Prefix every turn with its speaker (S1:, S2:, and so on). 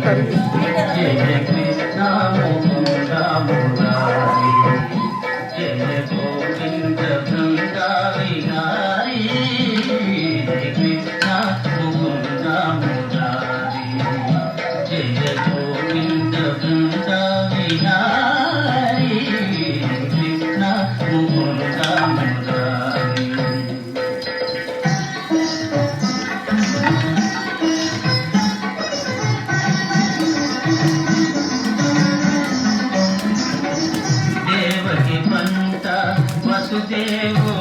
S1: తల్లి.
S2: జయ కృష్ణ ముకుంద మురారి జయ గోవింద బృంద విహారీ కృష్ణ ముకుంద మురారి జయ గోవింద బృంద విహారీ కృష్ణ ముకుంద మురారి. దేవకి పంత వసుదేవు